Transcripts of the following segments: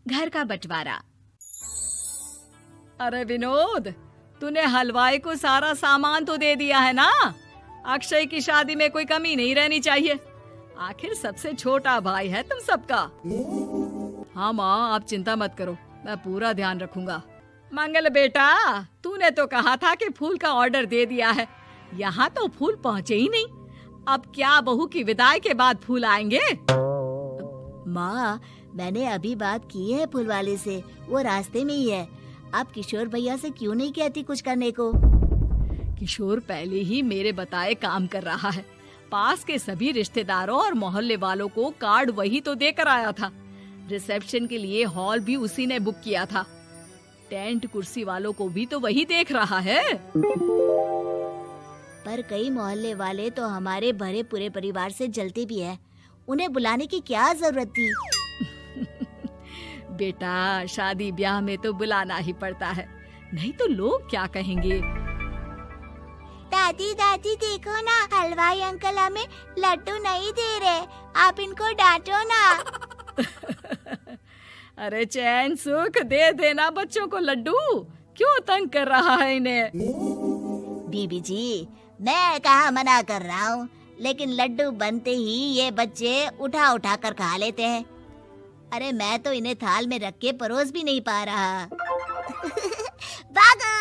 घर का बंटवारा। अरे विनोद, तूने हलवाई को सारा सामान तो दे दिया है ना? अक्षय की शादी में कोई कमी नहीं रहनी चाहिए। आखिर सबसे छोटा भाई है तुम सबका। हाँ माँ, आप चिंता मत करो, मैं पूरा ध्यान रखूंगा। मंगल बेटा, तूने तो कहा था कि फूल का ऑर्डर दे दिया है, यहाँ तो फूल पहुँचे ही नहीं। अब क्या बहू की विदाई के बाद फूल आएंगे? माँ, मैंने अभी बात की है फूल वाले से, वो रास्ते में ही है। आप किशोर भैया से क्यों नहीं कहती कुछ करने को? किशोर पहले ही मेरे बताए काम कर रहा है। पास के सभी रिश्तेदारों और मोहल्ले वालों को कार्ड वही तो देकर आया था। रिसेप्शन के लिए हॉल भी उसी ने बुक किया था। टेंट कुर्सी वालों को भी तो वही देख रहा है। पर कई मोहल्ले वाले तो हमारे भरे पूरे परिवार से जलते भी हैं। उन्हें बुलाने की क्या जरूरत थी? बेटा, शादी ब्याह में तो बुलाना ही पड़ता है, नहीं तो लोग क्या कहेंगे। दादी दादी देखो ना, हलवाई अंकल हमें लड्डू नहीं दे रहे, आप इनको डांटो ना। अरे चैन सुख दे देना बच्चों को लड्डू, क्यों तंग कर रहा है इन्हें? बीबी जी, मैं कहाँ मना कर रहा हूँ, लेकिन लड्डू बनते ही ये बच्चे उठा उठा कर खा लेते हैं। अरे मैं तो इन्हें थाल में रख के परोस भी नहीं पा रहा। भागो,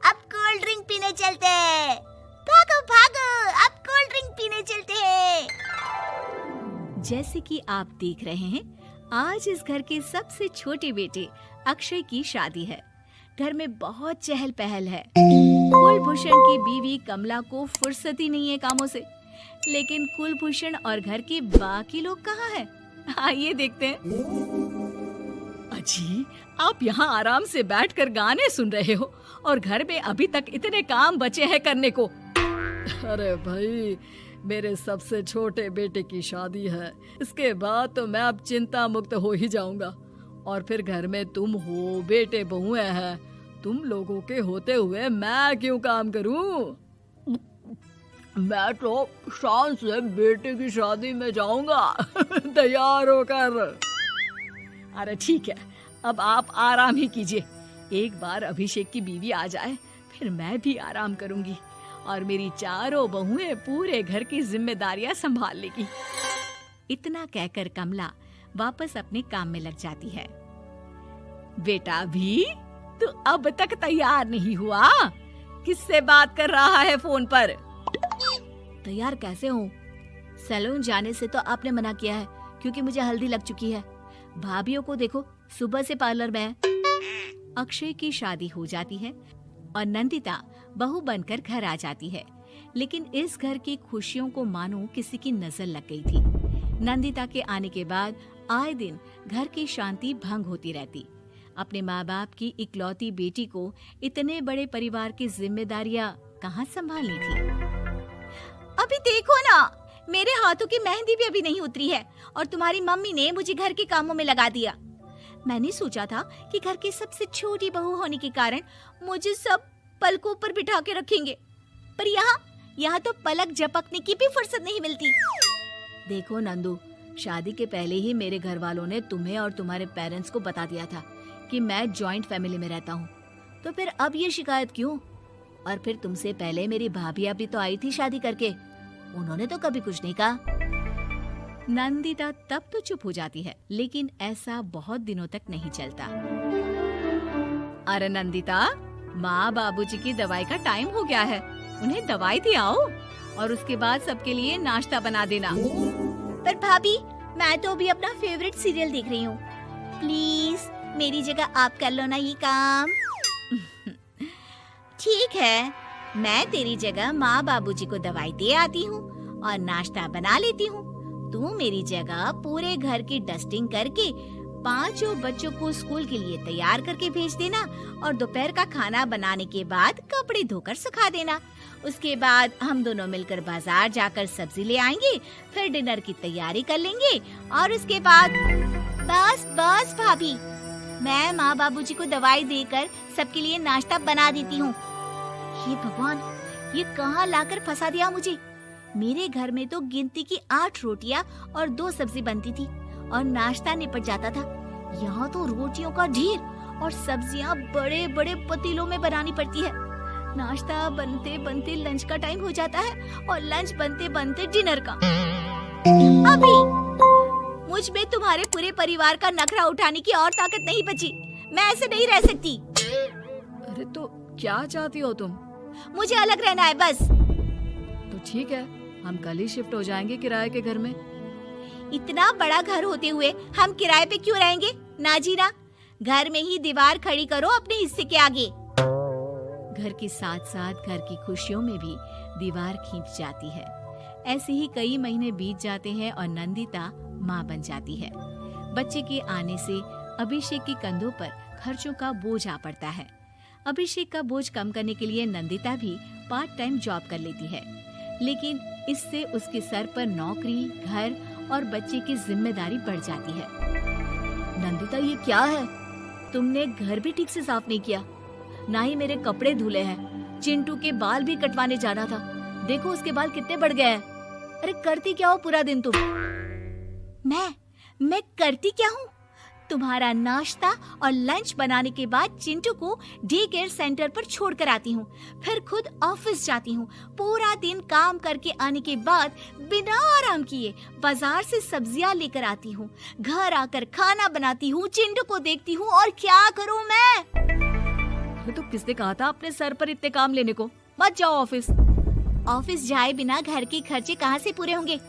अब कोल्ड ड्रिंक पीने चलते हैं। भागो भागो, अब कोल्ड ड्रिंक पीने चलते हैं। जैसे कि आप देख रहे हैं, आज इस घर के सबसे छोटे बेटे अक्षय की शादी है। घर में बहुत चहल पहल है। कुलभूषण की बीवी कमला को फुर्सत ही नहीं है कामों से, लेकिन कुलभूषण और घर के बाकी लोग कहाँ हैं? आइए देखते हैं। अजी, आप यहाँ आराम से बैठकर गाने सुन रहे हो और घर में अभी तक इतने काम बचे हैं करने को। अरे भाई, मेरे सबसे छोटे बेटे की शादी है, इसके बाद तो मैं अब चिंता मुक्त हो ही जाऊंगा। और फिर घर में तुम हो, बेटे बहुएं हैं, तुम लोगों के होते हुए मैं क्यों काम करूं? मैं तो शान से बेटे की शादी में जाऊंगा तैयार होकर। अरे ठीक है, अब आप आराम ही कीजिए। एक बार अभिषेक की बीवी आ जाए, फिर मैं भी आराम करूंगी और मेरी चारों बहुएं पूरे घर की जिम्मेदारियां संभाल लेगी। इतना कहकर कमला वापस अपने काम में लग जाती है। बेटा भी, तू अब तक तैयार नहीं हुआ? किससे बात कर रहा है फोन पर? तैयार कैसे हूँ? सैलून जाने से तो आपने मना किया है, क्योंकि मुझे हल्दी लग चुकी है। भाभीयों को देखो, सुबह से पार्लर में है। अक्षय की शादी हो जाती है और नंदिता बहू बनकर घर आ जाती है, लेकिन इस घर की खुशियों को मानो किसी की नजर लग गई थी। नंदिता के आने के बाद आए दिन घर की शांति भंग होती रहती। अपने माँ बाप की इकलौती बेटी को इतने बड़े परिवार की जिम्मेदारियां कहाँ संभालनी थी। अभी देखो ना, मेरे हाथों की मेहंदी भी अभी नहीं उतरी है और तुम्हारी मम्मी ने मुझे घर के कामों में लगा दिया। मैंने सोचा था कि घर की सबसे छोटी बहू होने के कारण मुझे सब पलकों पर बिठा के रखेंगे, पर यहाँ तो पलक झपकने की भी फुर्सत नहीं मिलती। देखो नंदू, शादी के पहले ही मेरे घर वालों ने तुम्हें और तुम्हारे पेरेंट्स को बता दिया था कि मैं जॉइंट फैमिली में रहता हूँ, तो फिर अब ये शिकायत क्यों? और फिर तुमसे पहले मेरी भाभियां भी तो आई थी शादी करके, उन्होंने तो कभी कुछ नहीं कहा। नंदिता तब तो चुप हो जाती है, लेकिन ऐसा बहुत दिनों तक नहीं चलता। अरे नंदिता, माँ बाबूजी की दवाई का टाइम हो गया है, उन्हें दवाई दे आओ और उसके बाद सबके लिए नाश्ता बना देना। पर भाभी, मैं तो अभी अपना फेवरेट सीरियल देख रही हूँ। प्लीज मेरी जगह आप कर लो ना ये काम। ठीक है, मैं तेरी जगह माँ बाबूजी को दवाई दे आती हूँ और नाश्ता बना लेती हूँ। तू मेरी जगह पूरे घर की डस्टिंग करके 5 बच्चों को स्कूल के लिए तैयार करके भेज देना और दोपहर का खाना बनाने के बाद कपड़े धोकर सुखा देना। उसके बाद हम दोनों मिलकर बाजार जाकर सब्जी ले आएंगे, फिर डिनर की तैयारी कर लेंगे और उसके बाद बस भाभी, मैं माँ बाबूजी को दवाई देकर सबके लिए नाश्ता बना देती हूँ। हे भगवान, ये कहाँ लाकर फंसा दिया मुझे। मेरे घर में तो गिनती की 8 रोटियां और 2 सब्जी बनती थी और नाश्ता निपट जाता था। यहाँ तो रोटियों का ढेर और सब्जियाँ बड़े बड़े पतीलों में बनानी पड़ती है। नाश्ता बनते बनते लंच का टाइम हो जाता है और लंच बनते बनते डिनर का। अभी मुझ में तुम्हारे पूरे परिवार का नखरा उठाने की और ताकत नहीं बची। मैं ऐसे नहीं रह सकती। अरे तो क्या चाहती हो तुम? मुझे अलग रहना है बस। तो ठीक है, हम कल ही शिफ्ट हो जाएंगे किराए के घर में। इतना बड़ा घर होते हुए हम किराए पे क्यों रहेंगे? ना जी ना, घर में ही दीवार खड़ी करो अपने हिस्से के आगे। घर के साथ साथ घर की खुशियों में भी दीवार खींच जाती है। ऐसे ही कई महीने बीत जाते हैं और नंदिता माँ बन जाती है। बच्चे के आने से अभिषेक के कंधों पर खर्चों का बोझ आ पड़ता है। अभिषेक का बोझ कम करने के लिए नंदिता भी पार्ट टाइम जॉब कर लेती है, लेकिन इससे उसके सर पर नौकरी, घर और बच्चे की जिम्मेदारी बढ़ जाती है। नंदिता, ये क्या है? तुमने घर भी ठीक से साफ नहीं किया, ना ही मेरे कपड़े धुले हैं। चिंटू के बाल भी कटवाने जाना था, देखो उसके बाल कितने बढ़ गए हैं। अरे करती क्या हो पूरा दिन तुम? मैं करती क्या हूँ? तुम्हारा नाश्ता और लंच बनाने के बाद चिंटू को डे केयर सेंटर पर छोड़कर आती हूँ, फिर खुद ऑफिस जाती हूँ। पूरा दिन काम करके आने के बाद बिना आराम किए बाजार से सब्जियाँ लेकर आती हूँ, घर आकर खाना बनाती हूँ, चिंटू को देखती हूँ और क्या करूँ मैं? तो किसने कहा था अपने सर पर इतने काम लेने को? मत जाओ ऑफिस। ऑफिस जाए बिना घर के खर्चे कहाँ से पूरे होंगे?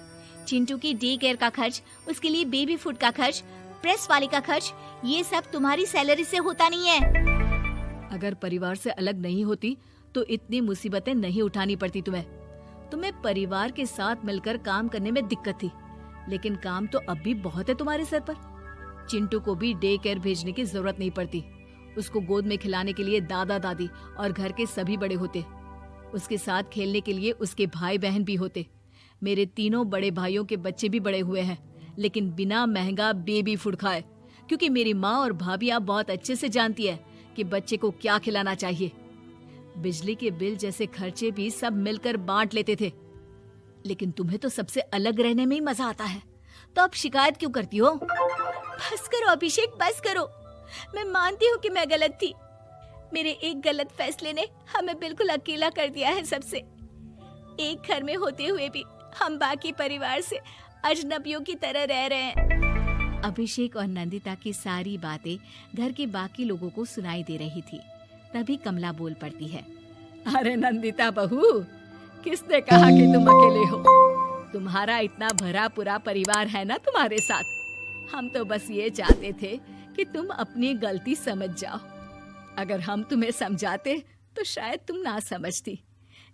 चिंटू की डे केयर का खर्च, उसके लिए बेबी फूड का खर्च, प्रेस वाले का खर्च, ये सब तुम्हारी सैलरी से होता नहीं है। अगर परिवार से अलग नहीं होती तो इतनी मुसीबतें नहीं उठानी पड़ती तुम्हें परिवार के साथ मिलकर काम करने में दिक्कत थी, लेकिन काम तो अब भी बहुत है तुम्हारे सर पर। चिंटू को भी डे केयर भेजने की जरूरत नहीं पड़ती। उसको गोद में खिलाने के लिए दादा दादी और घर के सभी बड़े होते। उसके साथ खेलने के लिए उसके भाई बहन भी होते। मेरे तीनों बड़े भाइयों के बच्चे भी बड़े हुए हैं, लेकिन बिना महंगा बेबी फूड खाए, क्योंकि मेरी माँ और भाभियाँ बहुत अच्छे से जानती है कि बच्चे को क्या खिलाना चाहिए। बिजली के बिल जैसे खर्चे भी सब मिलकर बांट लेते थे, लेकिन तुम्हें तो सबसे अलग रहने में ही मजा आता है, तो अब शिकायत क्यों करती हो? बस करो अभिषेक, बस करो। मैं मानती हूँ कि मैं गलत थी। मेरे एक गलत फैसले ने हमें बिल्कुल अकेला कर दिया है सबसे। एक घर में होते हुए भी हम बाकी परिवार से अजनबियों की तरह रह रहे हैं। अभिषेक और नंदिता की सारी बातें घर के बाकी लोगों को सुनाई दे रही थी। तभी कमला बोल पड़ती है। अरे नंदिता बहू, किसने कहा कि तुम अकेले हो? तुम्हारा इतना भरा पूरा परिवार है ना तुम्हारे साथ। हम तो बस ये चाहते थे कि तुम अपनी गलती समझ जाओ। अगर हम तुम्हें समझाते तो शायद तुम ना समझती,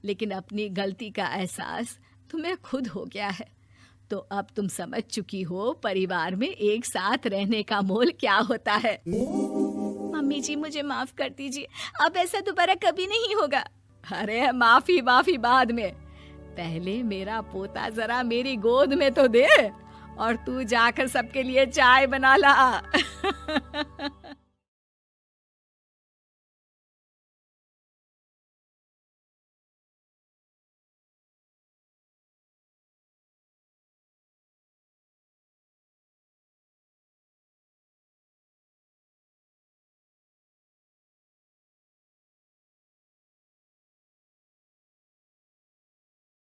लेकिन अपनी गलती का एहसास तुम्हें खुद हो गया है, तो अब तुम समझ चुकी हो परिवार में एक साथ रहने का मोल क्या होता है। मम्मी जी, मुझे माफ कर दीजिए, अब ऐसा दोबारा कभी नहीं होगा। अरे माफी बाद में, पहले मेरा पोता जरा मेरी गोद में तो दे, और तू जाकर सबके लिए चाय बना ला।